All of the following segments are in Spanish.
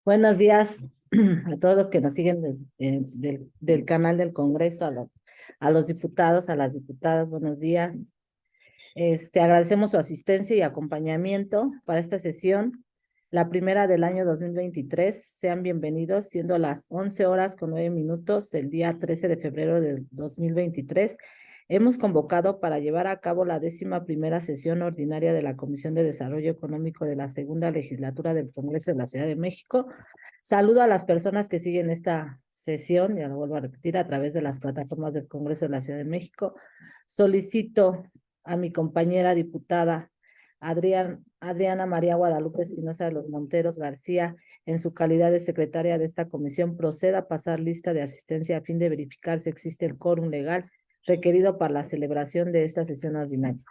Buenos días a todos los que nos siguen del canal del Congreso, a los diputados, a las diputadas, buenos días. Agradecemos su asistencia y acompañamiento para esta sesión, la primera del año 2023. Sean bienvenidos, siendo las 11:09 del día 13 de febrero del 2023. Hemos convocado para llevar a cabo la 11ª sesión ordinaria de la Comisión de Desarrollo Económico de la Segunda Legislatura del Congreso de la Ciudad de México. Saludo a las personas que siguen esta sesión, ya lo vuelvo a repetir, a través de las plataformas del Congreso de la Ciudad de México. Solicito a mi compañera diputada Adriana María Guadalupe Espinosa de los Monteros García, en su calidad de secretaria de esta comisión, proceda a pasar lista de asistencia a fin de verificar si existe el quórum legal requerido para la celebración de esta sesión ordinaria.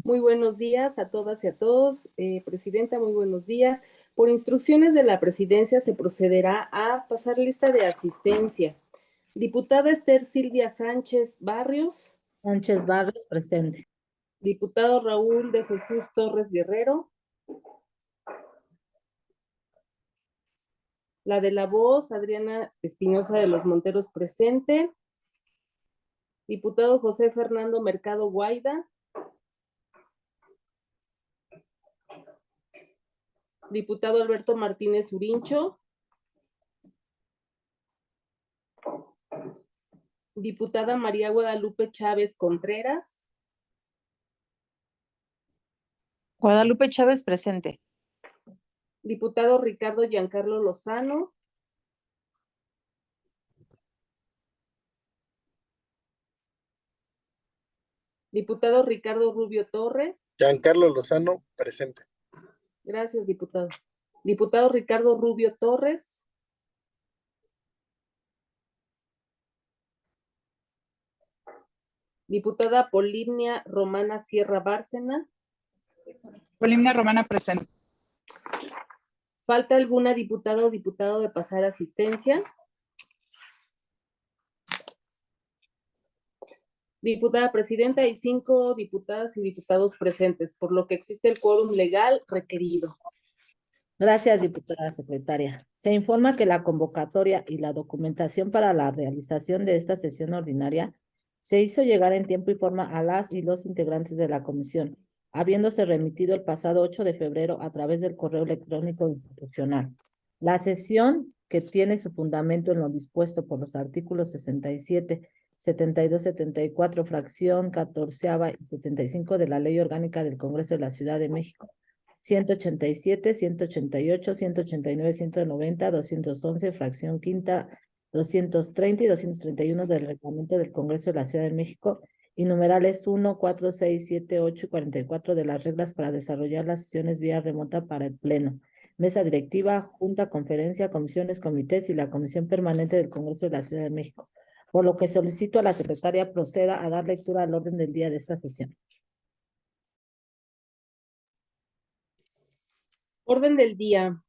Muy buenos días a todas y a todos. Presidenta, muy buenos días. Por instrucciones de la presidencia se procederá a pasar lista de asistencia. Diputada Esther Silvia Sánchez Barrios. Sánchez Barrios, presente. Diputado Raúl de Jesús Torres Guerrero. La de la voz, Adriana Espinosa de los Monteros, presente. Diputado José Fernando Mercado Guaida. Diputado Alberto Martínez Urincho. Diputada María Guadalupe Chávez Contreras. Guadalupe Chávez, presente. Diputado Ricardo Giancarlo Lozano. Diputado Ricardo Rubio Torres. Giancarlo Lozano, presente. Gracias, diputado. Diputado Ricardo Rubio Torres. Diputada Polinia Romana Sierra Bárcena. Polinia Romana, presente. ¿Falta alguna diputada o diputado de pasar asistencia? Diputada presidenta, hay 5 diputadas y diputados presentes, por lo que existe el quórum legal requerido. Gracias, diputada secretaria. Se informa que la convocatoria y la documentación para la realización de esta sesión ordinaria se hizo llegar en tiempo y forma a las y los integrantes de la comisión, habiéndose remitido el pasado 8 de febrero a través del correo electrónico institucional. La sesión, que tiene su fundamento en lo dispuesto por los artículos 67, 72, 74, fracción 14ª y 75 de la Ley Orgánica del Congreso de la Ciudad de México, 187, 188, 189, 190, 211, fracción quinta, 230 y 231 del Reglamento del Congreso de la Ciudad de México, y numerales 1, 4, 6, 7, 8 y 44 de las reglas para desarrollar las sesiones vía remota para el Pleno, Mesa Directiva, Junta, Conferencia, Comisiones, Comités y la Comisión Permanente del Congreso de la Ciudad de México, por lo que solicito a la secretaria proceda a dar lectura al orden del día de esta sesión. Orden del día.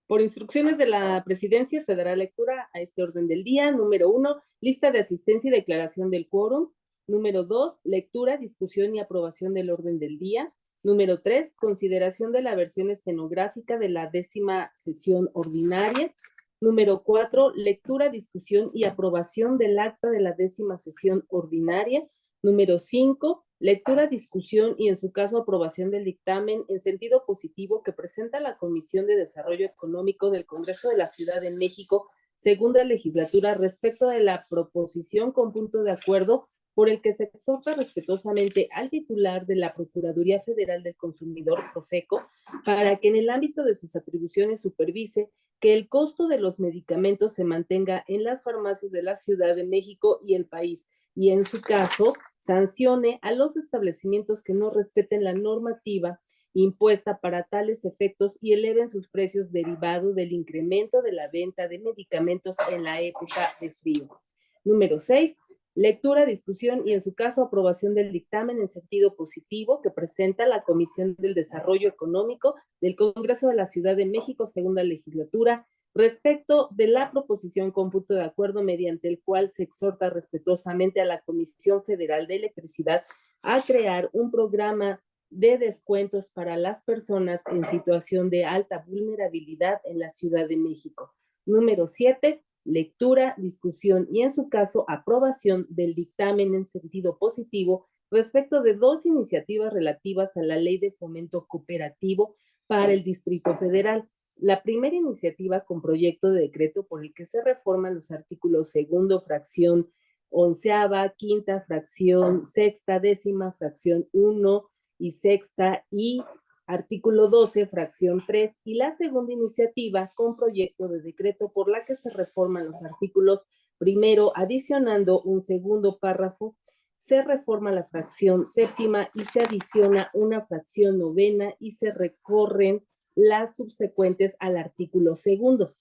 Por instrucciones de la presidencia se dará lectura a este orden del día. Número 1, lista de asistencia y declaración del quórum. Número 2, lectura, discusión y aprobación del orden del día. Número 3, consideración de la versión estenográfica de la 10ª sesión ordinaria. Número 4, lectura, discusión y aprobación del acta de la 10ª sesión ordinaria. Número 5, lectura, discusión y en su caso aprobación del dictamen en sentido positivo que presenta la Comisión de Desarrollo Económico del Congreso de la Ciudad de México, segunda legislatura, respecto de la proposición con punto de acuerdo por el que se exhorta respetuosamente al titular de la Procuraduría Federal del Consumidor, Profeco, para que en el ámbito de sus atribuciones supervise que el costo de los medicamentos se mantenga en las farmacias de la Ciudad de México y el país, y en su caso sancione a los establecimientos que no respeten la normativa impuesta para tales efectos y eleven sus precios derivados del incremento de la venta de medicamentos en la época de frío. Número 6, lectura, discusión y en su caso aprobación del dictamen en sentido positivo que presenta la Comisión del Desarrollo Económico del Congreso de la Ciudad de México, segunda legislatura, respecto de la proposición con punto de acuerdo mediante el cual se exhorta respetuosamente a la Comisión Federal de Electricidad a crear un programa de descuentos para las personas en situación de alta vulnerabilidad en la Ciudad de México. Número 7, lectura, discusión y en su caso aprobación del dictamen en sentido positivo respecto de 2 iniciativas relativas a la Ley de Fomento Cooperativo para el Distrito Federal. La primera iniciativa con proyecto de decreto por el que se reforman los artículos 2º, fracción 11ª, 5ª, fracción 6ª, 10ª, fracción 1 y 6ª y artículo 12, fracción 3, y la segunda iniciativa con proyecto de decreto por la que se reforman los artículos 1º, adicionando un segundo párrafo, se reforma la fracción 7ª y se adiciona una fracción 9ª y se recorren las subsecuentes al artículo 2º.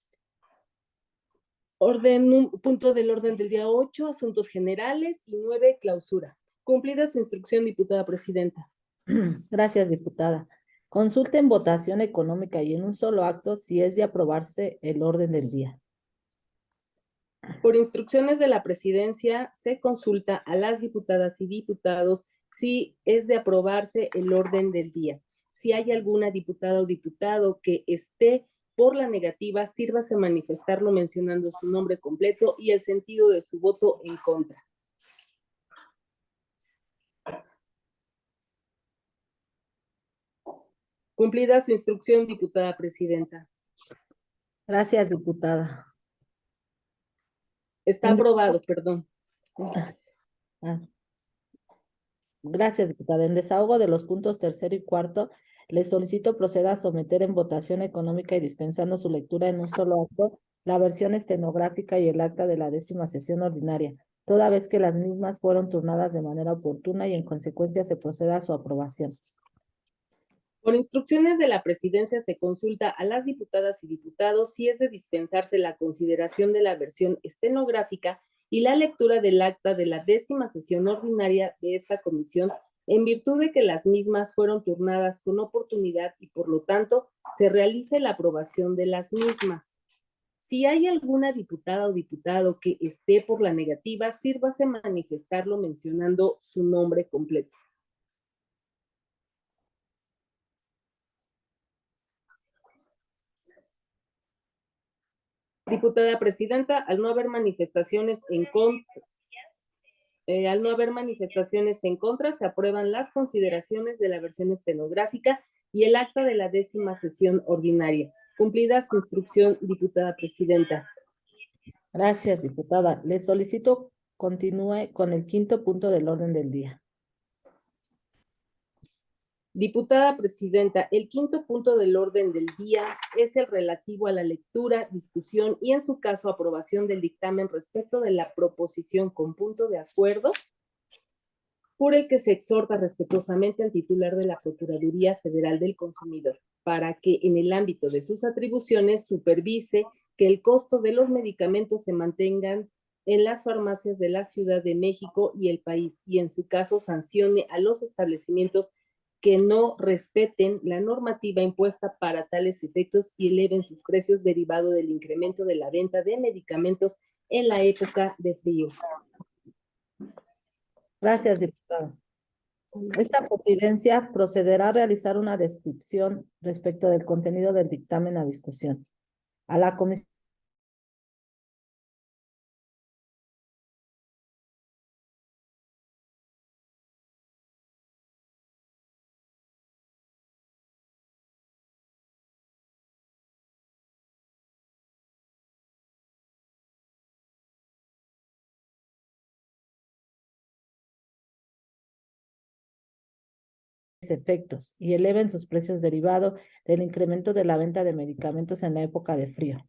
Punto del orden del día 8, asuntos generales, y 9, clausura. Cumplida su instrucción, diputada presidenta. Gracias, diputada. Consulta en votación económica y en un solo acto si es de aprobarse el orden del día. Por instrucciones de la presidencia, se consulta a las diputadas y diputados si es de aprobarse el orden del día. Si hay alguna diputada o diputado que esté por la negativa, sírvase manifestarlo mencionando su nombre completo y el sentido de su voto en contra. Cumplida su instrucción, diputada presidenta. Gracias, diputada. Está aprobado, perdón. Gracias, diputada. En desahogo de los puntos 3º y 4º, le solicito proceda a someter en votación económica y dispensando su lectura en un solo acto la versión estenográfica y el acta de la 10ª sesión ordinaria, toda vez que las mismas fueron turnadas de manera oportuna y en consecuencia se proceda a su aprobación. Por instrucciones de la presidencia se consulta a las diputadas y diputados si es de dispensarse la consideración de la versión estenográfica y la lectura del acta de la 10ª sesión ordinaria de esta comisión, en virtud de que las mismas fueron turnadas con oportunidad y por lo tanto se realice la aprobación de las mismas. Si hay alguna diputada o diputado que esté por la negativa, sírvase manifestarlo mencionando su nombre completo. Diputada presidenta, al no haber manifestaciones en contra, se aprueban las consideraciones de la versión estenográfica y el acta de la 10ª sesión ordinaria. Cumplida su instrucción, diputada presidenta. Gracias, diputada. Le solicito continúe con el 5º punto del orden del día. Diputada presidenta, el 5º punto del orden del día es el relativo a la lectura, discusión y en su caso aprobación del dictamen respecto de la proposición con punto de acuerdo por el que se exhorta respetuosamente al titular de la Procuraduría Federal del Consumidor para que en el ámbito de sus atribuciones supervise que el costo de los medicamentos se mantengan en las farmacias de la Ciudad de México y el país y en su caso sancione a los establecimientos que no respeten la normativa impuesta para tales efectos y eleven sus precios derivado del incremento de la venta de medicamentos en la época de frío. Gracias, diputada. Esta presidencia procederá a realizar una descripción respecto del contenido del dictamen a discusión. A la comisión efectos y eleven sus precios derivados del incremento de la venta de medicamentos en la época de frío.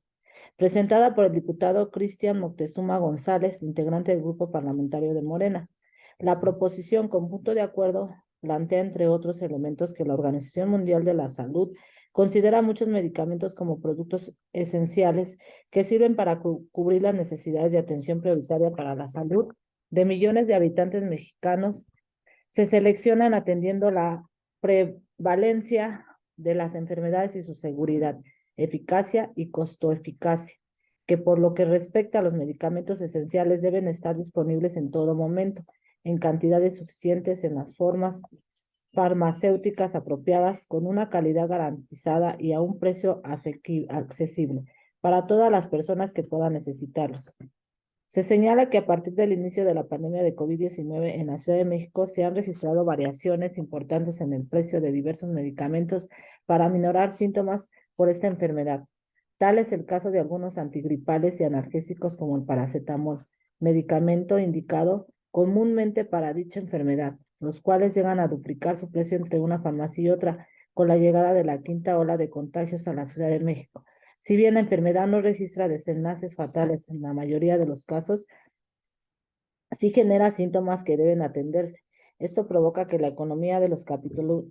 Presentada por el diputado Cristian Moctezuma González, integrante del Grupo Parlamentario de Morena. La proposición con punto de acuerdo plantea, entre otros elementos, que la Organización Mundial de la Salud considera muchos medicamentos como productos esenciales que sirven para cubrir las necesidades de atención prioritaria para la salud de millones de habitantes mexicanos. Se seleccionan atendiendo la prevalencia de las enfermedades y su seguridad, eficacia y costo-eficacia, que por lo que respecta a los medicamentos esenciales deben estar disponibles en todo momento, en cantidades suficientes, en las formas farmacéuticas apropiadas con una calidad garantizada y a un precio accesible para todas las personas que puedan necesitarlos. Se señala que a partir del inicio de la pandemia de COVID-19 en la Ciudad de México se han registrado variaciones importantes en el precio de diversos medicamentos para minorar síntomas por esta enfermedad. Tal es el caso de algunos antigripales y analgésicos como el paracetamol, medicamento indicado comúnmente para dicha enfermedad, los cuales llegan a duplicar su precio entre una farmacia y otra con la llegada de la quinta ola de contagios a la Ciudad de México. Si bien la enfermedad no registra desenlaces fatales en la mayoría de los casos, sí genera síntomas que deben atenderse. Esto provoca que la economía de los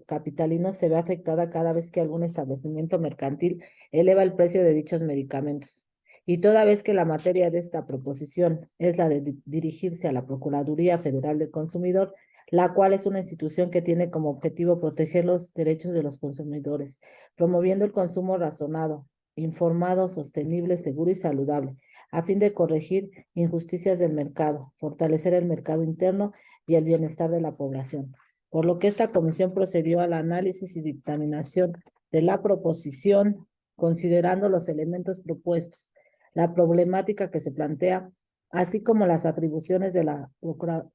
capitalinos se vea afectada cada vez que algún establecimiento mercantil eleva el precio de dichos medicamentos. Y toda vez que la materia de esta proposición es la de dirigirse a la Procuraduría Federal del Consumidor, la cual es una institución que tiene como objetivo proteger los derechos de los consumidores, promoviendo el consumo razonado, informado, sostenible, seguro y saludable, a fin de corregir injusticias del mercado, fortalecer el mercado interno y el bienestar de la población. Por lo que esta comisión procedió al análisis y dictaminación de la proposición, considerando los elementos propuestos, la problemática que se plantea, así como las atribuciones de la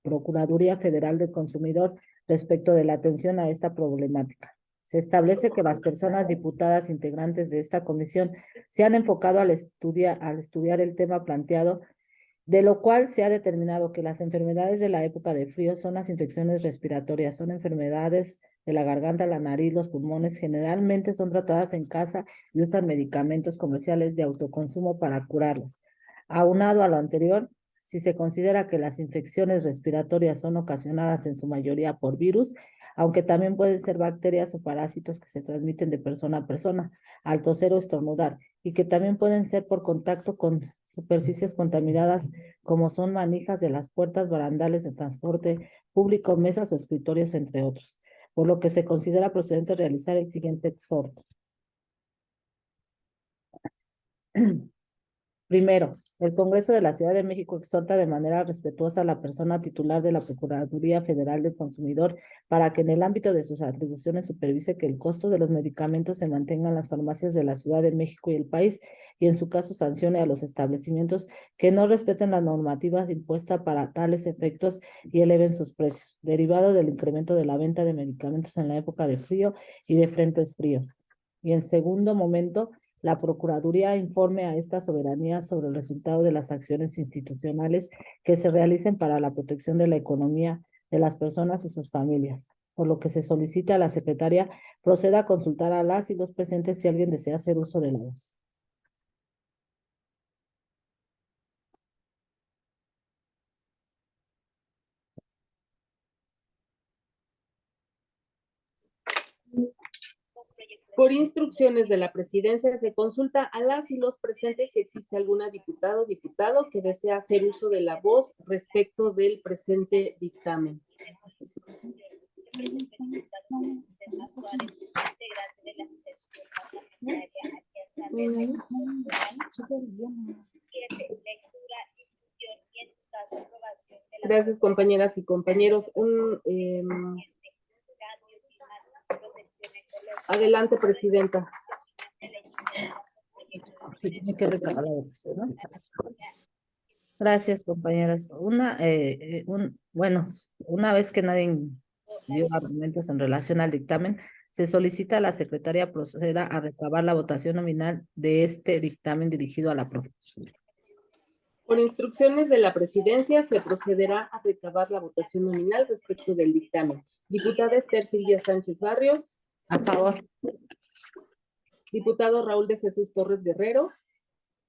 Procuraduría Federal del Consumidor respecto de la atención a esta problemática. Se establece que las personas diputadas integrantes de esta comisión se han enfocado al estudiar el tema planteado, de lo cual se ha determinado que las enfermedades de la época de frío son las infecciones respiratorias, son enfermedades de la garganta, la nariz, los pulmones, generalmente son tratadas en casa y usan medicamentos comerciales de autoconsumo para curarlas. Aunado a lo anterior, si se considera que las infecciones respiratorias son ocasionadas en su mayoría por virus, aunque también pueden ser bacterias o parásitos que se transmiten de persona a persona, al toser o estornudar, y que también pueden ser por contacto con superficies contaminadas como son manijas de las puertas, barandales de transporte público, mesas o escritorios, entre otros, por lo que se considera procedente realizar el siguiente exhorto. Primero, el Congreso de la Ciudad de México exhorta de manera respetuosa a la persona titular de la Procuraduría Federal del Consumidor para que en el ámbito de sus atribuciones supervise que el costo de los medicamentos se mantenga en las farmacias de la Ciudad de México y el país y en su caso sancione a los establecimientos que no respeten las normativas impuestas para tales efectos y eleven sus precios, derivado del incremento de la venta de medicamentos en la época de frío y de frentes fríos. Y en segundo momento, la Procuraduría informe a esta soberanía sobre el resultado de las acciones institucionales que se realicen para la protección de la economía de las personas y sus familias, por lo que se solicita a la secretaria proceda a consultar a las y los presentes si alguien desea hacer uso de la voz. Por instrucciones de la presidencia, se consulta a las y los presentes si existe alguna diputada o diputado que desea hacer uso de la voz respecto del presente dictamen. Gracias, compañeras y compañeros. Adelante, presidenta. Se tiene que recabar la votación, ¿no? Gracias, compañeras. Bueno, una vez que nadie dio argumentos en relación al dictamen, se solicita a la secretaria proceda a recabar la votación nominal de este dictamen dirigido a la profesión. Por instrucciones de la presidencia, se procederá a recabar la votación nominal respecto del dictamen. Diputada Esther Silvia Sánchez Barrios. A favor. Diputado Raúl de Jesús Torres Guerrero.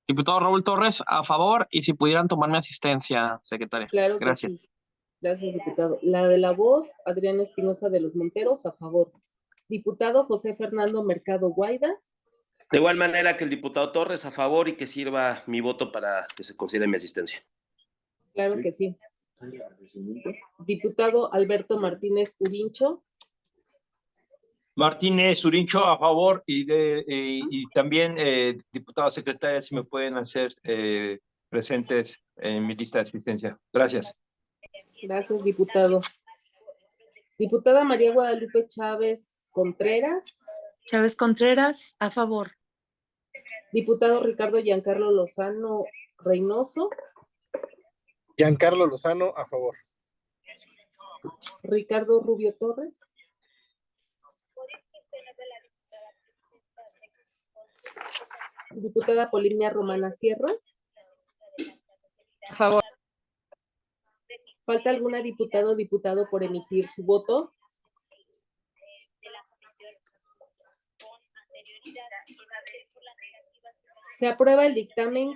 Diputado Raúl Torres, a favor, y si pudieran tomar mi asistencia, secretaria. Claro que gracias. Sí. Gracias, diputado. La de la voz, Adriana Espinosa de los Monteros, a favor. Diputado José Fernando Mercado Guaida. De igual manera que el diputado Torres, a favor, y que sirva mi voto para que se considere mi asistencia. Claro que sí. Diputado Alberto Martínez Urincho. Martínez Urincho, a favor, y también, diputada secretaria, si me pueden hacer presentes en mi lista de asistencia. Gracias. Gracias, diputado. Diputada María Guadalupe Chávez Contreras. Chávez Contreras, a favor. Diputado Ricardo Giancarlo Lozano Reynoso. Giancarlo Lozano, a favor. Ricardo Rubio Torres. Diputada Polinia Romana Sierra. A favor. ¿Falta alguna diputado o diputado por emitir su voto? Se aprueba el dictamen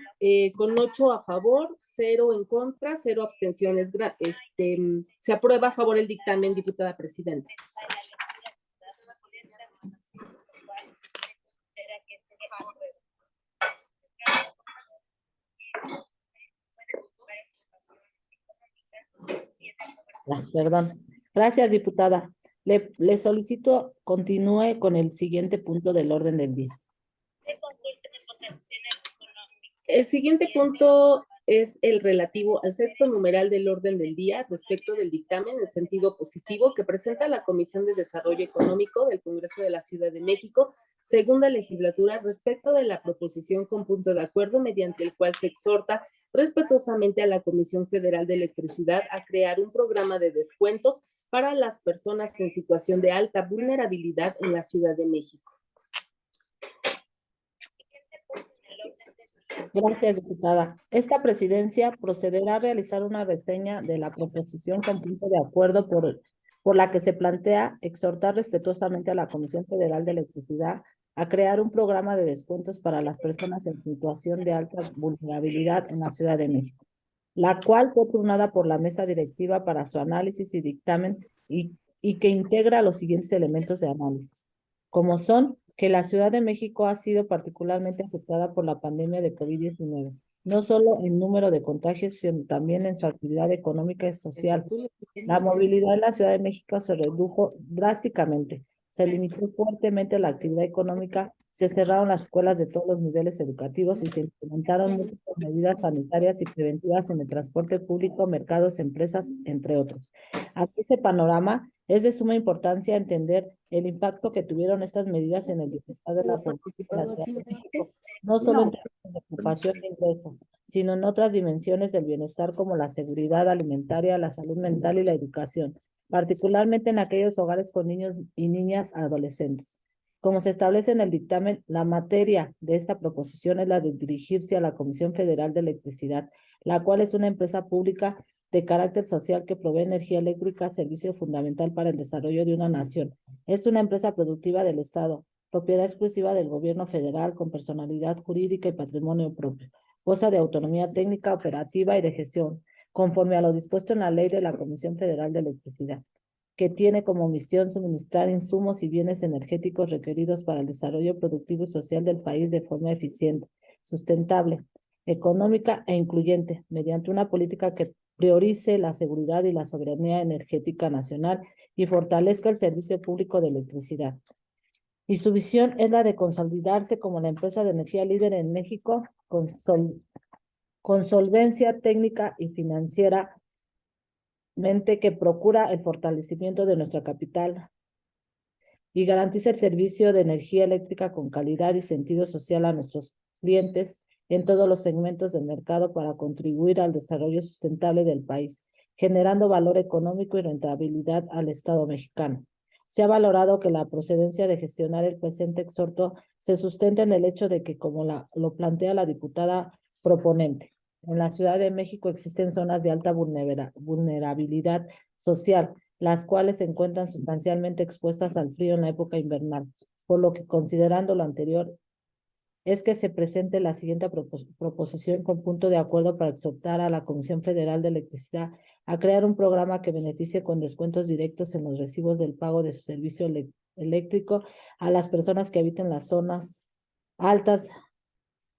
con 8 a favor, 0 en contra, 0 abstenciones. Se aprueba a favor el dictamen, diputada presidenta. Perdón. Gracias, diputada. Le solicito continúe con el siguiente punto del orden del día. El siguiente punto es el relativo al sexto numeral del orden del día respecto del dictamen en sentido positivo que presenta la Comisión de Desarrollo Económico del Congreso de la Ciudad de México, segunda legislatura, respecto de la proposición con punto de acuerdo mediante el cual se exhorta respetuosamente a la Comisión Federal de Electricidad a crear un programa de descuentos para las personas en situación de alta vulnerabilidad en la Ciudad de México. Gracias, diputada. Esta presidencia procederá a realizar una reseña de la proposición con punto de acuerdo por la que se plantea exhortar respetuosamente a la Comisión Federal de Electricidad a crear un programa de descuentos para las personas en situación de alta vulnerabilidad en la Ciudad de México, la cual fue turnada por la mesa directiva para su análisis y dictamen y que integra los siguientes elementos de análisis, como son que la Ciudad de México ha sido particularmente afectada por la pandemia de COVID-19, no solo en número de contagios, sino también en su actividad económica y social. La movilidad en la Ciudad de México se redujo drásticamente, se limitó fuertemente la actividad económica, se cerraron las escuelas de todos los niveles educativos y se implementaron múltiples medidas sanitarias y preventivas en el transporte público, mercados, empresas, entre otros. Ante ese panorama, es de suma importancia entender el impacto que tuvieron estas medidas en el bienestar de la población de la Ciudad de México, no solo en términos de ocupación e ingreso, sino en otras dimensiones del bienestar como la seguridad alimentaria, la salud mental y la educación, particularmente en aquellos hogares con niños y niñas adolescentes. Como se establece en el dictamen, la materia de esta proposición es la de dirigirse a la Comisión Federal de Electricidad, la cual es una empresa pública de carácter social que provee energía eléctrica, servicio fundamental para el desarrollo de una nación. Es una empresa productiva del Estado, propiedad exclusiva del gobierno federal con personalidad jurídica y patrimonio propio. Goza de autonomía técnica, operativa y de gestión, conforme a lo dispuesto en la ley de la Comisión Federal de Electricidad, que tiene como misión suministrar insumos y bienes energéticos requeridos para el desarrollo productivo y social del país de forma eficiente, sustentable, económica e incluyente, mediante una política que priorice la seguridad y la soberanía energética nacional y fortalezca el servicio público de electricidad. Y su visión es la de consolidarse como la empresa de energía líder en México, con solvencia técnica y financiera, que procura el fortalecimiento de nuestra capital y garantiza el servicio de energía eléctrica con calidad y sentido social a nuestros clientes en todos los segmentos del mercado para contribuir al desarrollo sustentable del país, generando valor económico y rentabilidad al Estado mexicano. Se ha valorado que la procedencia de gestionar el presente exhorto se sustenta en el hecho de que, como lo plantea la diputada proponente, en la Ciudad de México existen zonas de alta vulnerabilidad social, las cuales se encuentran sustancialmente expuestas al frío en la época invernal, por lo que, considerando lo anterior, es que se presente la siguiente proposición con punto de acuerdo para exhortar a la Comisión Federal de Electricidad a crear un programa que beneficie con descuentos directos en los recibos del pago de su servicio eléctrico a las personas que habiten las zonas altas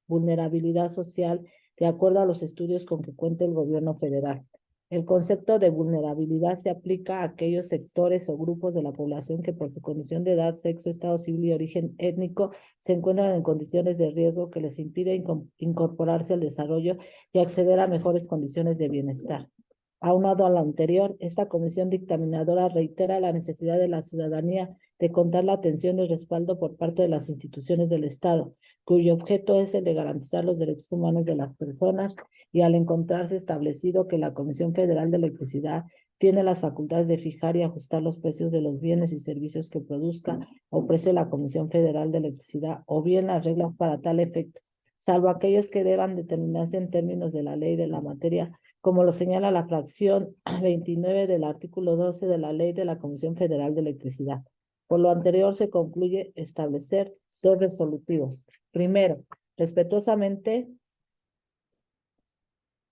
vulnerabilidad social, de acuerdo a los estudios con que cuenta el gobierno federal. El concepto de vulnerabilidad se aplica a aquellos sectores o grupos de la población que por su condición de edad, sexo, estado civil y origen étnico se encuentran en condiciones de riesgo que les impide incorporarse al desarrollo y acceder a mejores condiciones de bienestar. Aunado a lo anterior, esta comisión dictaminadora reitera la necesidad de la ciudadanía de contar la atención y respaldo por parte de las instituciones del Estado, cuyo objeto es el de garantizar los derechos humanos de las personas, y al encontrarse establecido que la Comisión Federal de Electricidad tiene las facultades de fijar y ajustar los precios de los bienes y servicios que produzca o ofrece la Comisión Federal de Electricidad, o bien las reglas para tal efecto, salvo aquellos que deban determinarse en términos de la ley de la materia, como lo señala la fracción 29 del artículo 12 de la Ley de la Comisión Federal de Electricidad. Por lo anterior, se concluye establecer dos resolutivos. Primero, respetuosamente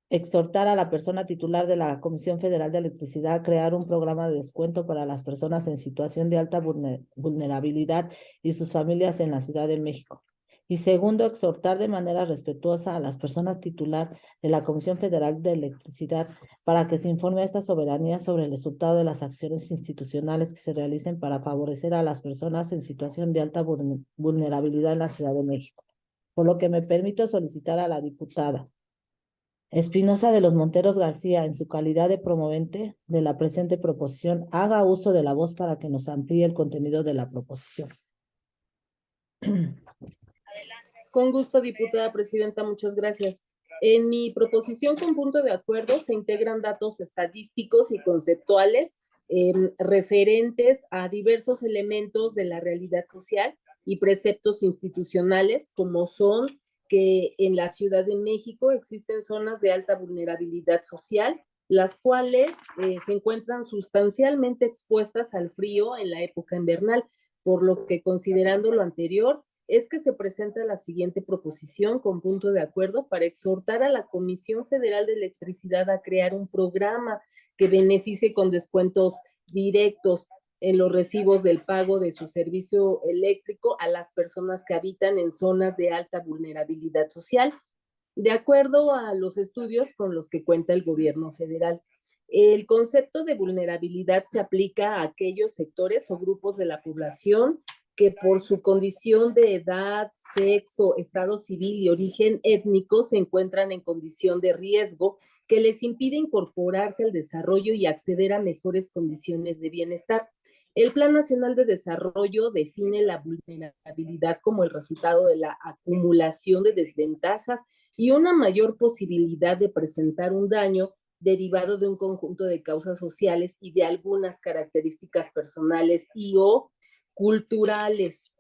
exhortar a la persona titular de la Comisión Federal de Electricidad a crear un programa de descuento para las personas en situación de alta vulnerabilidad y sus familias en la Ciudad de México. Y segundo, exhortar de manera respetuosa a las personas titular de la Comisión Federal de Electricidad para que se informe a esta soberanía sobre el resultado de las acciones institucionales que se realicen para favorecer a las personas en situación de alta vulnerabilidad en la Ciudad de México. Por lo que me permito solicitar a la diputada Espinosa de los Monteros García, en su calidad de promovente de la presente proposición, haga uso de la voz para que nos amplíe el contenido de la proposición. Con gusto, diputada presidenta, muchas gracias. En mi proposición con punto de acuerdo se integran datos estadísticos y conceptuales referentes a diversos elementos de la realidad social y preceptos institucionales, como son que en la Ciudad de México existen zonas de alta vulnerabilidad social, las cuales se encuentran sustancialmente expuestas al frío en la época invernal, por lo que, considerando lo anterior, es que se presenta la siguiente proposición con punto de acuerdo para exhortar a la Comisión Federal de Electricidad a crear un programa que beneficie con descuentos directos en los recibos del pago de su servicio eléctrico a las personas que habitan en zonas de alta vulnerabilidad social, de acuerdo a los estudios con los que cuenta el gobierno federal. El concepto de vulnerabilidad se aplica a aquellos sectores o grupos de la población que por su condición de edad, sexo, estado civil y origen étnico se encuentran en condición de riesgo que les impide incorporarse al desarrollo y acceder a mejores condiciones de bienestar. El Plan Nacional de Desarrollo define la vulnerabilidad como el resultado de la acumulación de desventajas y una mayor posibilidad de presentar un daño derivado de un conjunto de causas sociales y de algunas características personales y o culturales.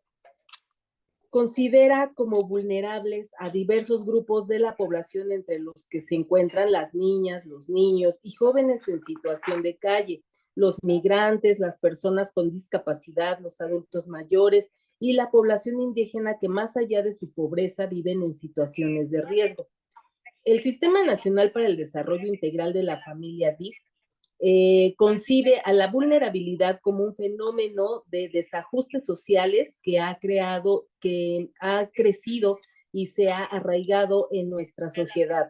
Considera como vulnerables a diversos grupos de la población, entre los que se encuentran las niñas, los niños y jóvenes en situación de calle, los migrantes, las personas con discapacidad, los adultos mayores y la población indígena que, más allá de su pobreza, viven en situaciones de riesgo. El Sistema Nacional para el Desarrollo Integral de la Familia, DIF, concibe a la vulnerabilidad como un fenómeno de desajustes sociales que ha crecido y se ha arraigado en nuestra sociedad.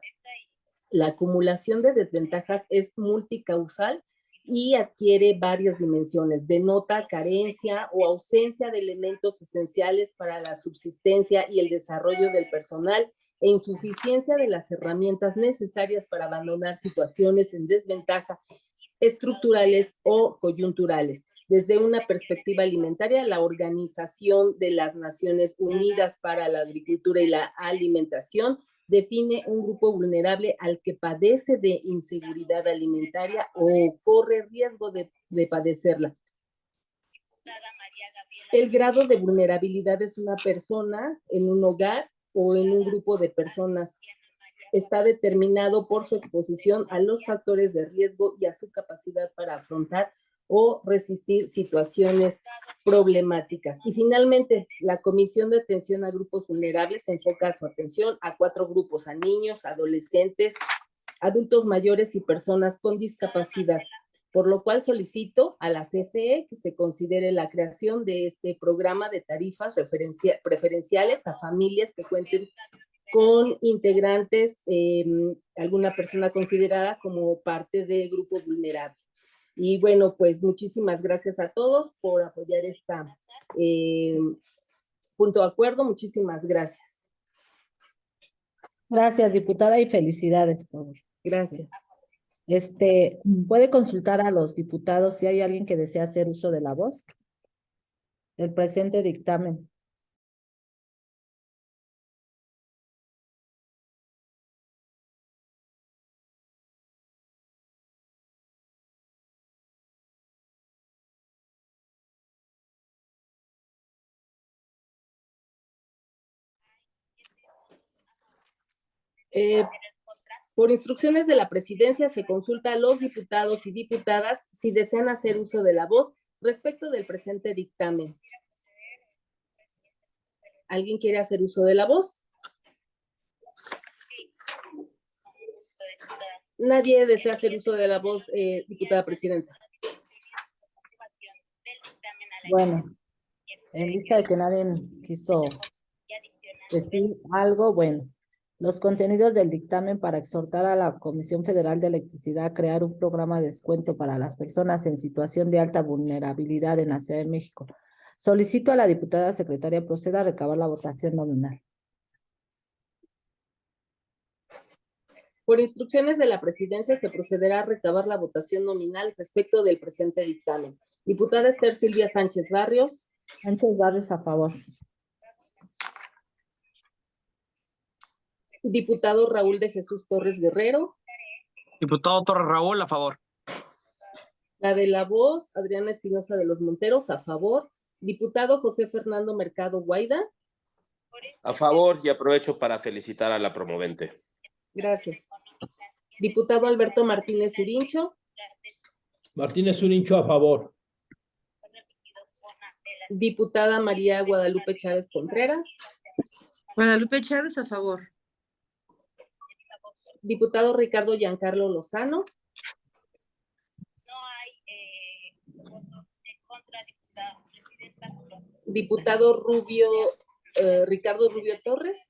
La acumulación de desventajas es multicausal y adquiere varias dimensiones. Denota carencia o ausencia de elementos esenciales para la subsistencia y el desarrollo del personal e insuficiencia de las herramientas necesarias para abandonar situaciones en desventaja estructurales o coyunturales. Desde una perspectiva alimentaria, la Organización de las Naciones Unidas para la Agricultura y la Alimentación define un grupo vulnerable al que padece de inseguridad alimentaria o corre riesgo de padecerla. El grado de vulnerabilidad es una persona en un hogar o en un grupo de personas. Está determinado por su exposición a los factores de riesgo y a su capacidad para afrontar o resistir situaciones problemáticas. Y finalmente, la Comisión de Atención a Grupos Vulnerables enfoca su atención a 4 grupos: a niños, adolescentes, adultos mayores y personas con discapacidad, por lo cual solicito a la CFE que se considere la creación de este programa de tarifas preferenciales a familias que cuenten con integrantes, alguna persona considerada como parte del grupo vulnerable. Y bueno, pues muchísimas gracias a todos por apoyar esta punto de acuerdo. Muchísimas gracias. Gracias, diputada, y felicidades. Gracias. ¿Puede consultar a los diputados si hay alguien que desea hacer uso de la voz? El presente dictamen. Por instrucciones de la presidencia, se consulta a los diputados y diputadas si desean hacer uso de la voz respecto del presente dictamen. ¿Alguien quiere hacer uso de la voz? Nadie desea hacer uso de la voz, diputada presidenta. Bueno, en vista de que nadie quiso decir algo, bueno. Los contenidos del dictamen para exhortar a la Comisión Federal de Electricidad a crear un programa de descuento para las personas en situación de alta vulnerabilidad en la Ciudad de México. Solicito a la diputada secretaria proceda a recabar la votación nominal. Por instrucciones de la presidencia, se procederá a recabar la votación nominal respecto del presente dictamen. Diputada Esther Silvia Sánchez Barrios. Sánchez Barrios, a favor. Diputado Raúl de Jesús Torres Guerrero. Diputado Torres Raúl, a favor. La de la voz, Adriana Espinosa de los Monteros, a favor. Diputado José Fernando Mercado Guaida. A favor, y aprovecho para felicitar a la promovente. Gracias. Diputado Alberto Martínez Urincho. Martínez Urincho, a favor. Diputada María Guadalupe Chávez Contreras. Guadalupe Chávez, a favor. Diputado Ricardo Giancarlo Lozano. No hay votos en contra, diputada presidenta. Diputado Ricardo Rubio Torres.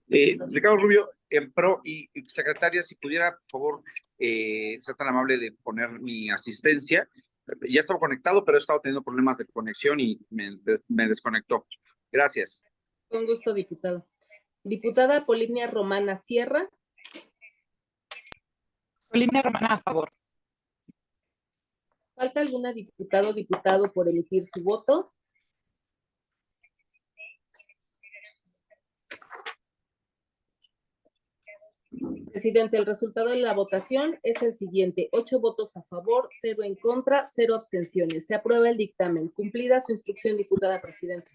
Ricardo Rubio, en pro, y secretaria, si pudiera, por favor, ser tan amable de poner mi asistencia. Ya estaba conectado, pero he estado teniendo problemas de conexión y me desconectó. Gracias. Con gusto, diputado. Diputada Polinia Romana Sierra. Polinia Romana, a favor. ¿Falta alguna diputado o diputado por emitir su voto? Presidente, el resultado de la votación es el siguiente: 8 votos a favor, 0 en contra, 0 abstenciones. Se aprueba el dictamen. Cumplida su instrucción, diputada presidenta.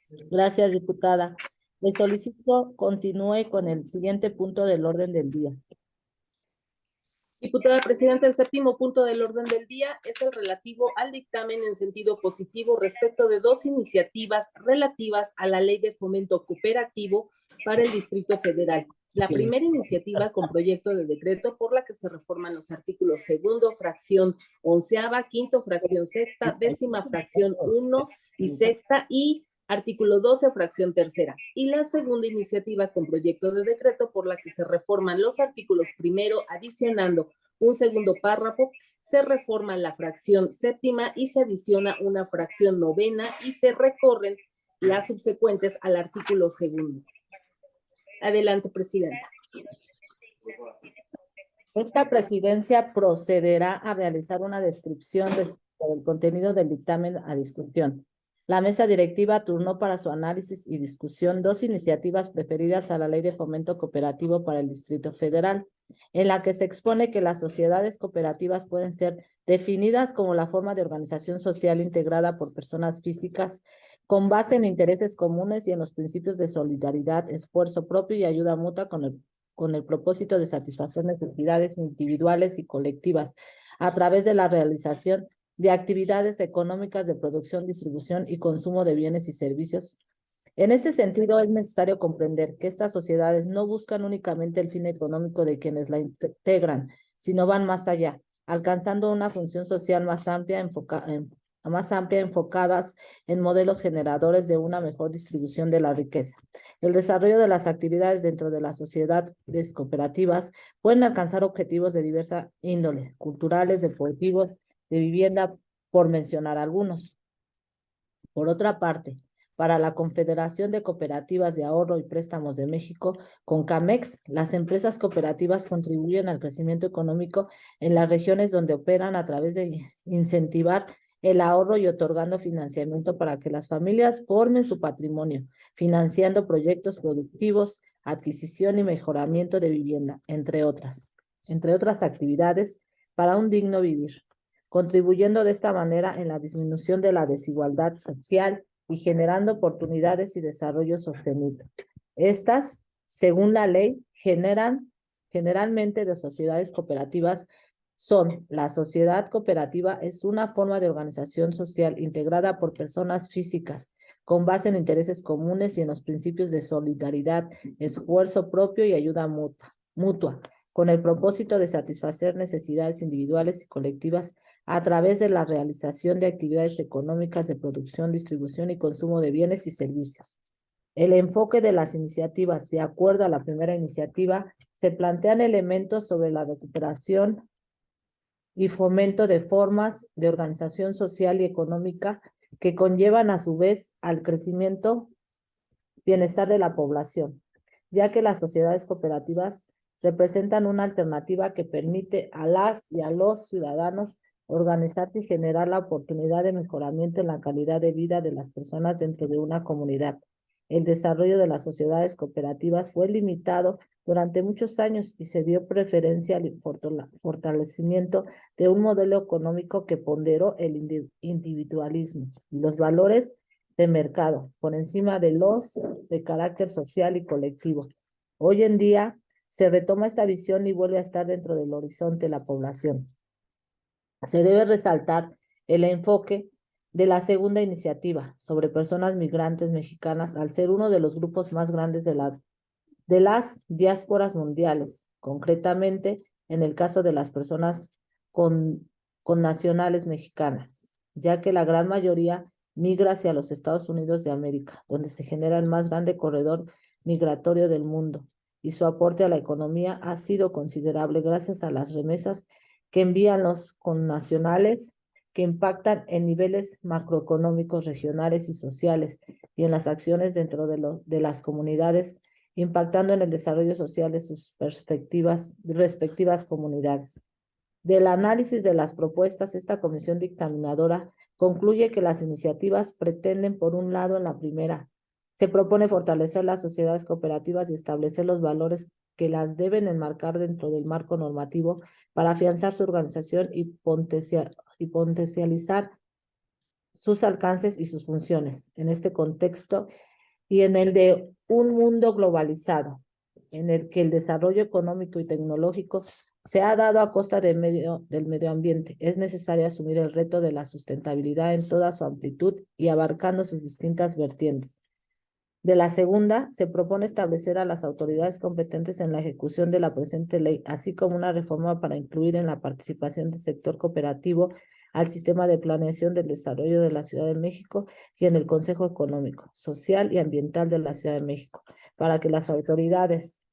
Gracias, diputada. Le solicito continúe con el siguiente punto del orden del día. Diputada presidenta, el séptimo punto del orden del día es el relativo al dictamen en sentido positivo respecto de 2 iniciativas relativas a la Ley de Fomento Cooperativo para el Distrito Federal. La primera iniciativa con proyecto de decreto por la que se reforman los artículos 2º, fracción 11ª, 5º, fracción 6ª, 10ª, fracción 1 y 6ª y artículo 12, fracción 3ª. Y la segunda iniciativa con proyecto de decreto por la que se reforman los artículos 1º, adicionando un segundo párrafo, se reforma la fracción 7ª y se adiciona una fracción 9ª y se recorren las subsecuentes al artículo 2º. Adelante, presidenta. Esta presidencia procederá a realizar una descripción respecto del contenido del dictamen a discusión. La mesa directiva turnó para su análisis y discusión 2 iniciativas preferidas a la Ley de Fomento Cooperativo para el Distrito Federal, en la que se expone que las sociedades cooperativas pueden ser definidas como la forma de organización social integrada por personas físicas con base en intereses comunes y en los principios de solidaridad, esfuerzo propio y ayuda mutua con el propósito de satisfacer necesidades individuales y colectivas a través de la realización de actividades económicas de producción, distribución y consumo de bienes y servicios. En este sentido, es necesario comprender que estas sociedades no buscan únicamente el fin económico de quienes la integran, sino van más allá, alcanzando una función social más amplia, enfocadas en modelos generadores de una mejor distribución de la riqueza. El desarrollo de las actividades dentro de las sociedades cooperativas pueden alcanzar objetivos de diversa índole, culturales, deportivos, de vivienda, por mencionar algunos. Por otra parte, para la Confederación de Cooperativas de Ahorro y Préstamos de México, CONCAMEX, las empresas cooperativas contribuyen al crecimiento económico en las regiones donde operan a través de incentivar el ahorro y otorgando financiamiento para que las familias formen su patrimonio, financiando proyectos productivos, adquisición y mejoramiento de vivienda, entre otras actividades para un digno vivir, contribuyendo de esta manera en la disminución de la desigualdad social y generando oportunidades y desarrollo sostenible. Estas, según la ley, generalmente de sociedades cooperativas son: la sociedad cooperativa es una forma de organización social integrada por personas físicas con base en intereses comunes y en los principios de solidaridad, esfuerzo propio y ayuda mutua, con el propósito de satisfacer necesidades individuales y colectivas a través de la realización de actividades económicas de producción, distribución y consumo de bienes y servicios. El enfoque de las iniciativas, de acuerdo a la primera iniciativa, se plantean elementos sobre la recuperación y fomento de formas de organización social y económica que conllevan a su vez al crecimiento, bienestar de la población, ya que las sociedades cooperativas representan una alternativa que permite a las y a los ciudadanos organizarse y generar la oportunidad de mejoramiento en la calidad de vida de las personas dentro de una comunidad. El desarrollo de las sociedades cooperativas fue limitado durante muchos años y se dio preferencia al fortalecimiento de un modelo económico que ponderó el individualismo y los valores de mercado por encima de los de carácter social y colectivo. Hoy en día se retoma esta visión y vuelve a estar dentro del horizonte de la población. Se debe resaltar el enfoque de la segunda iniciativa sobre personas migrantes mexicanas al ser uno de los grupos más grandes de las diásporas mundiales, concretamente en el caso de las personas con nacionales mexicanas, ya que la gran mayoría migra hacia los Estados Unidos de América, donde se genera el más grande corredor migratorio del mundo, y su aporte a la economía ha sido considerable gracias a las remesas que envían los connacionales, que impactan en niveles macroeconómicos, regionales y sociales, y en las acciones dentro de las comunidades, impactando en el desarrollo social de sus respectivas comunidades. Del análisis de las propuestas, esta comisión dictaminadora concluye que las iniciativas pretenden, por un lado, en la primera, se propone fortalecer las sociedades cooperativas y establecer los valores que las deben enmarcar dentro del marco normativo para afianzar su organización y potencializar sus alcances y sus funciones en este contexto y en el de un mundo globalizado, en el que el desarrollo económico y tecnológico se ha dado a costa del medio ambiente. Es necesario asumir el reto de la sustentabilidad en toda su amplitud y abarcando sus distintas vertientes. De la segunda, se propone establecer a las autoridades competentes en la ejecución de la presente ley, así como una reforma para incluir en la participación del sector cooperativo al sistema de planeación del desarrollo de la Ciudad de México y en el Consejo Económico, Social y Ambiental de la Ciudad de México, para que las autoridades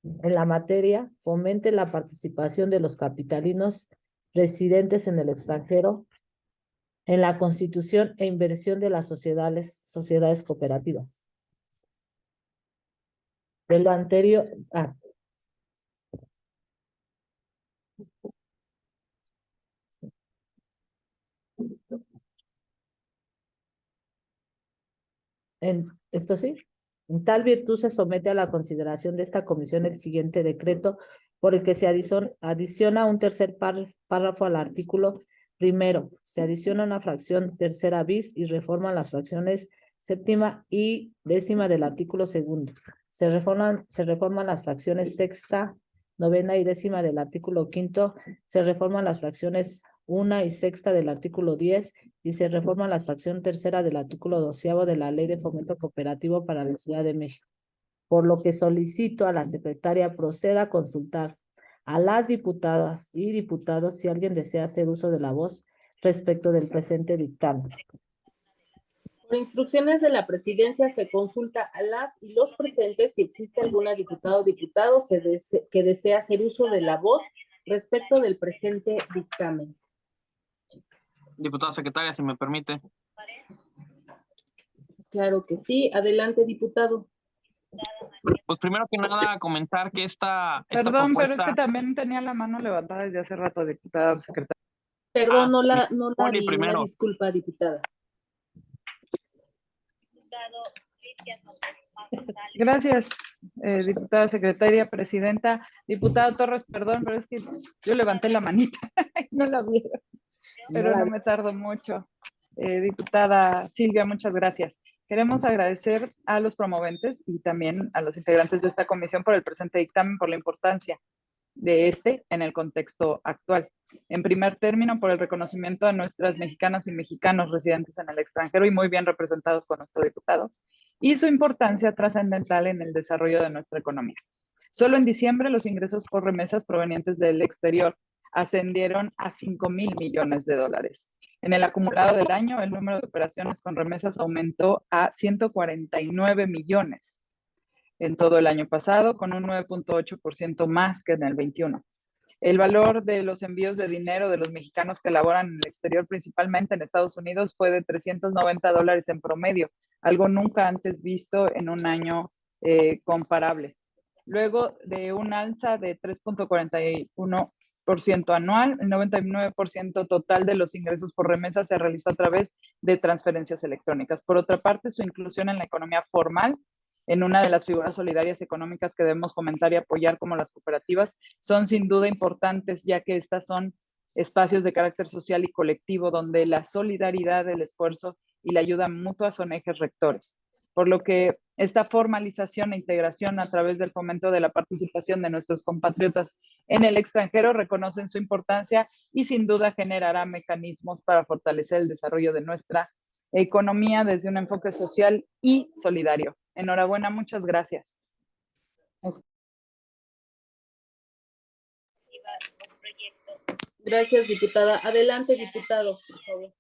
en la materia fomenten la participación de los capitalinos residentes en el extranjero en la constitución e inversión de las sociedades cooperativas. De lo anterior, esto sí, en tal virtud se somete a la consideración de esta comisión el siguiente decreto por el que se adiciona un tercer párrafo al artículo primero, se adiciona una fracción tercera bis y reforman las fracciones séptima y décima del artículo segundo. Se reforman las fracciones sexta, novena y décima del artículo quinto, se reforman las fracciones 1 y sexta del artículo 10 y se reforma la fracción tercera del artículo 12º de la Ley de Fomento Cooperativo para la Ciudad de México. Por lo que solicito a la secretaria proceda a consultar a las diputadas y diputados si alguien desea hacer uso de la voz respecto del presente dictamen. Por instrucciones de la presidencia se consulta a las y los presentes si existe alguna diputada o diputado que desea hacer uso de la voz respecto del presente dictamen. Diputada secretaria, si me permite. Claro que sí. Adelante, diputado. Pues primero que nada comentar que esta Perdón, pero es que propuesta, también tenía la mano levantada desde hace rato, diputada secretaria. Perdón, no la Poli vi. Una primero. disculpa, diputada. Diputado Cristian González. Gracias, diputada secretaria, presidenta. Diputado Torres, perdón, pero es que yo levanté la manita y no la vieron, pero no me tardo mucho. Diputada Silvia, muchas gracias. Queremos agradecer a los promoventes y también a los integrantes de esta comisión por el presente dictamen, por la importancia de este en el contexto actual. En primer término, por el reconocimiento a nuestras mexicanas y mexicanos residentes en el extranjero y muy bien representados con nuestro diputado, y su importancia trascendental en el desarrollo de nuestra economía. Solo en diciembre los ingresos por remesas provenientes del exterior ascendieron a 5,000 millones de dólares. En el acumulado del año, el número de operaciones con remesas aumentó a 149 millones en todo el año pasado, con un 9.8% más que en el 21. El valor de los envíos de dinero de los mexicanos que laboran en el exterior, principalmente en Estados Unidos, fue de $390 en promedio, algo nunca antes visto en un año comparable. Luego de un alza de 3.41% anual, el 99% total de los ingresos por remesa se realizó a través de transferencias electrónicas. Por otra parte, su inclusión en la economía formal, en una de las figuras solidarias económicas que debemos fomentar y apoyar como las cooperativas, son sin duda importantes, ya que estas son espacios de carácter social y colectivo donde la solidaridad, el esfuerzo y la ayuda mutua son ejes rectores. Por lo que esta formalización e integración a través del fomento de la participación de nuestros compatriotas en el extranjero reconocen su importancia y sin duda generará mecanismos para fortalecer el desarrollo de nuestra economía desde un enfoque social y solidario. Enhorabuena, muchas gracias. Gracias, diputada. Adelante, diputado, por favor.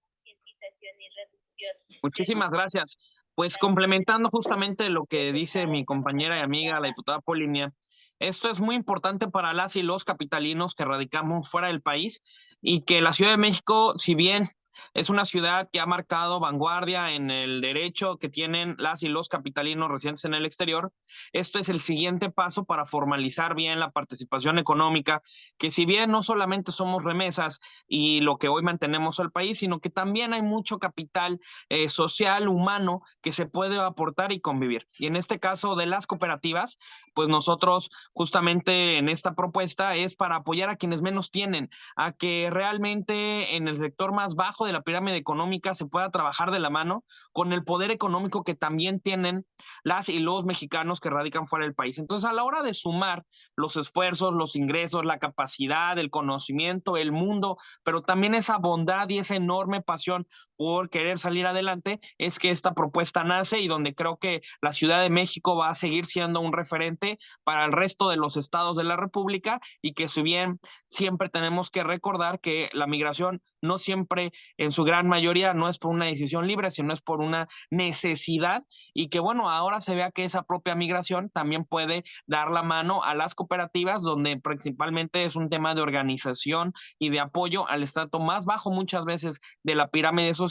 Muchísimas gracias. Pues complementando justamente lo que dice mi compañera y amiga, la diputada Polinia, esto es muy importante para las y los capitalinos que radicamos fuera del país y que la Ciudad de México, si bien es una ciudad que ha marcado vanguardia en el derecho que tienen las y los capitalinos residentes en el exterior, esto es el siguiente paso para formalizar bien la participación económica, que si bien no solamente somos remesas y lo que hoy mantenemos al país, sino que también hay mucho capital social, humano, que se puede aportar y convivir. Y en este caso de las cooperativas, pues nosotros justamente en esta propuesta es para apoyar a quienes menos tienen, a que realmente en el sector más bajo de la pirámide económica se pueda trabajar de la mano con el poder económico que también tienen las y los mexicanos que radican fuera del país. Entonces, a la hora de sumar los esfuerzos, los ingresos, la capacidad, el conocimiento, el mundo, pero también esa bondad y esa enorme pasión por querer salir adelante, es que esta propuesta nace y donde creo que la Ciudad de México va a seguir siendo un referente para el resto de los estados de la República y que si bien siempre tenemos que recordar que la migración no siempre, en su gran mayoría, no es por una decisión libre, sino es por una necesidad y que bueno, ahora se vea que esa propia migración también puede dar la mano a las cooperativas, donde principalmente es un tema de organización y de apoyo al estrato más bajo muchas veces de la pirámide social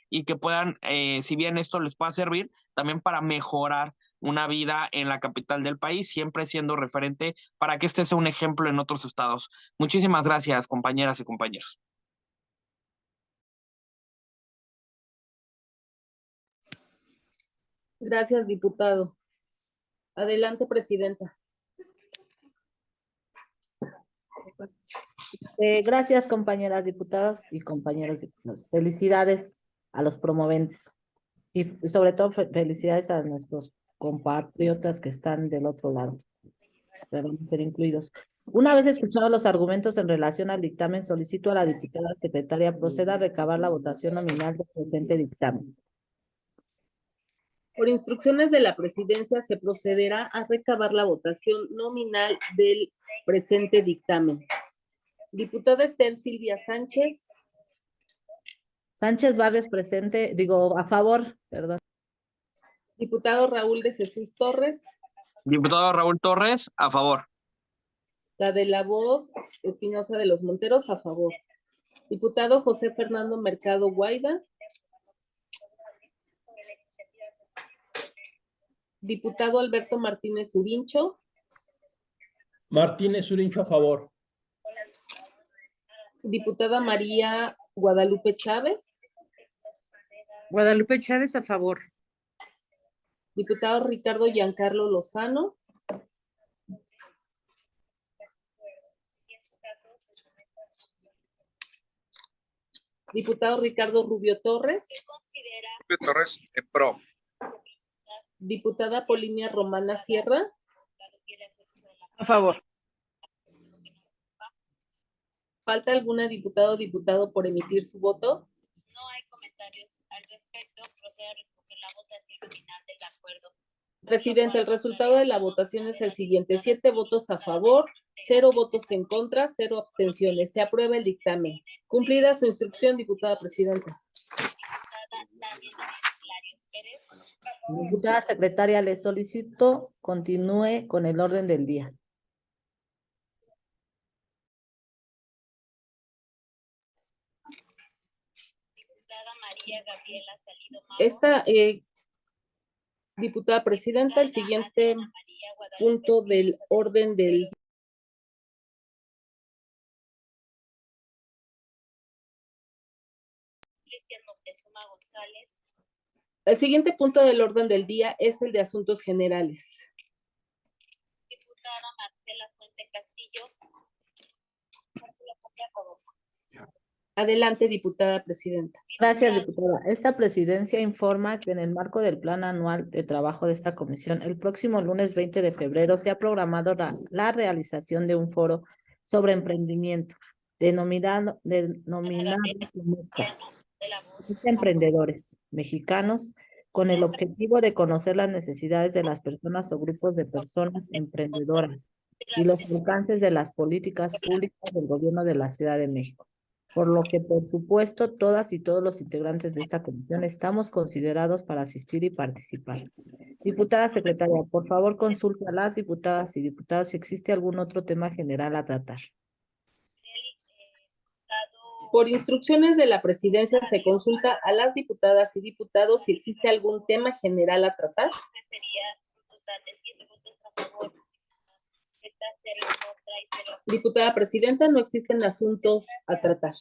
y que puedan, si bien esto les pueda servir, también para mejorar una vida en la capital del país, siempre siendo referente para que este sea un ejemplo en otros estados. Muchísimas gracias, compañeras y compañeros. Gracias, diputado. Adelante, presidenta. Gracias, compañeras diputadas y compañeros diputados. Felicidades a los promoventes y sobre todo felicidades a nuestros compatriotas que están del otro lado, que van a ser incluidos. Una vez escuchados los argumentos en relación al dictamen, solicito a la diputada secretaria proceda a recabar la votación nominal del presente dictamen. Por instrucciones de la presidencia se procederá a recabar la votación nominal del presente dictamen. Diputada Esther Silvia Sánchez. Sánchez Barrios presente, a favor, perdón. Diputado Raúl de Jesús Torres. Diputado Raúl Torres, a favor. La de la Voz, Espinosa de los Monteros, a favor. Diputado José Fernando Mercado Guaida. Diputado Alberto Martínez Urincho. Martínez Urincho a favor. Diputada María Guadalupe Chávez. Guadalupe Chávez a favor. Diputado Ricardo Giancarlo Lozano. Diputado Ricardo Rubio Torres. Rubio Torres, pro. Diputada Polinia Romana Sierra. A favor. ¿Falta alguna diputada o diputado por emitir su voto? No hay comentarios al respecto. Procedo a recoger la votación final del acuerdo. Presidente, el resultado de la votación es el siguiente: 7 votos a favor, 0 votos en contra, 0 abstenciones. Se aprueba el dictamen. Cumplida su instrucción, diputada presidenta. Diputada secretaria, le solicito continúe con el orden del día. Diputada María Gabriela Salido Mago. Esta diputada presidenta, el siguiente punto del orden del Cristian Moctezuma González. El siguiente punto del orden del día es el de asuntos generales. Diputada Marcela Fuente Castillo. Adelante, diputada presidenta. Gracias, diputada. Esta presidencia informa que en el marco del plan anual de trabajo de esta comisión, el próximo lunes 20 de febrero se ha programado la realización de un foro sobre emprendimiento, denominado emprendedores mexicanos, con el objetivo de conocer las necesidades de las personas o grupos de personas emprendedoras y los alcances de las políticas públicas del gobierno de la Ciudad de México. Por lo que, por supuesto, todas y todos los integrantes de esta comisión estamos considerados para asistir y participar. Diputada secretaria, por favor consulte a las diputadas y diputados si existe algún otro tema general a tratar. Por instrucciones de la presidencia se consulta a las diputadas y diputados si existe algún tema general a tratar. Diputada presidenta, no existen asuntos a tratar.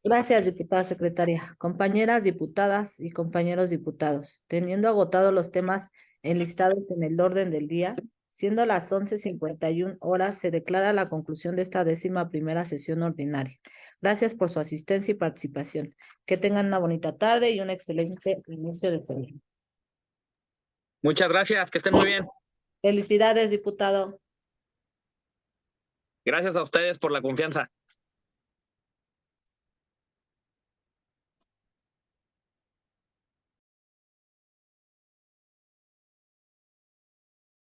Gracias, diputada secretaria. Compañeras diputadas y compañeros diputados, teniendo agotados los temas enlistados en el orden del día, siendo las 11:51 horas, se declara la conclusión de esta 11ª sesión ordinaria. Gracias por su asistencia y participación. Que tengan una bonita tarde y un excelente inicio de semana. Muchas gracias, que estén muy bien. Felicidades, diputado. Gracias a ustedes por la confianza.